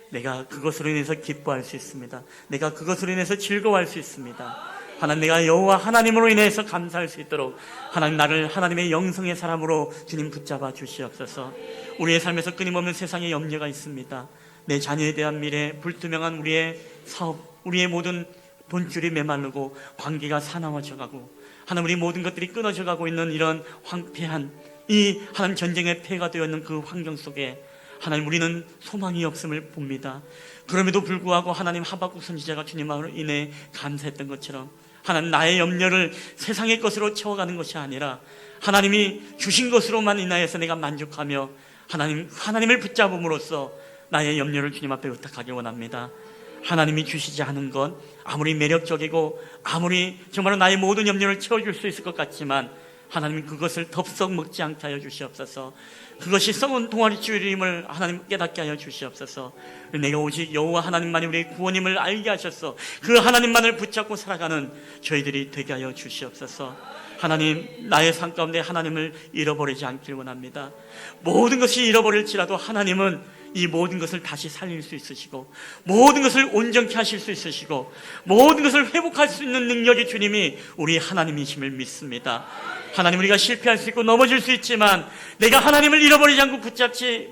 내가 그것으로 인해서 기뻐할 수 있습니다. 내가 그것으로 인해서 즐거워할 수 있습니다. 하나님, 내가 여호와 하나님으로 인해서 감사할 수 있도록 하나님, 나를 하나님의 영성의 사람으로 주님 붙잡아 주시옵소서. 우리의 삶에서 끊임없는 세상의 염려가 있습니다. 내 자녀에 대한 미래, 불투명한 우리의 사업, 우리의 모든 돈줄이 메마르고 관계가 사나워져 가고 하나님, 우리 모든 것들이 끊어져 가고 있는 이런 황폐한 이 하나님 전쟁의 폐해가 되어 있는 그 환경 속에 하나님, 우리는 소망이 없음을 봅니다. 그럼에도 불구하고 하나님, 하박국 선지자가 주님으로 인해 감사했던 것처럼 하나님, 나의 염려를 세상의 것으로 채워가는 것이 아니라 하나님이 주신 것으로만 인하여서 내가 만족하며 하나님을 붙잡음으로써 나의 염려를 주님 앞에 의탁하기 원합니다. 하나님이 주시지 않은 것, 아무리 매력적이고 아무리 정말로 나의 모든 염려를 채워줄 수 있을 것 같지만 하나님, 그것을 덥석 먹지 않게 하여 주시옵소서. 그것이 썩은 동아리줄임을 하나님 깨닫게 하여 주시옵소서. 내가 오직 여호와 하나님만이 우리의 구원임을 알게 하셔서 그 하나님만을 붙잡고 살아가는 저희들이 되게 하여 주시옵소서. 하나님, 나의 삶 가운데 하나님을 잃어버리지 않길 원합니다. 모든 것이 잃어버릴지라도 하나님은 이 모든 것을 다시 살릴 수 있으시고 모든 것을 온전케 하실 수 있으시고 모든 것을 회복할 수 있는 능력이 주님이 우리 하나님이심을 믿습니다. 하나님, 우리가 실패할 수 있고 넘어질 수 있지만 내가 하나님을 잃어버리지 않고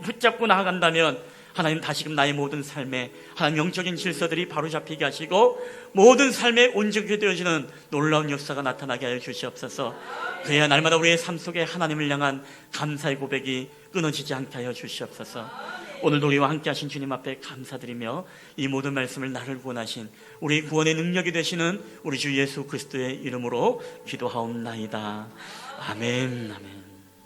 붙잡고 나아간다면 하나님, 다시금 나의 모든 삶에 하나님 영적인 질서들이 바로잡히게 하시고 모든 삶에 온전케 되어지는 놀라운 역사가 나타나게 하여 주시옵소서. 그래야 날마다 우리의 삶 속에 하나님을 향한 감사의 고백이 끊어지지 않게 하여 주시옵소서. 오늘도 우리와 함께 하신 주님 앞에 감사드리며 이 모든 말씀을 나를 구원하신 우리 구원의 능력이 되시는 우리 주 예수 그리스도의 이름으로 기도하옵나이다. 아멘. 아멘.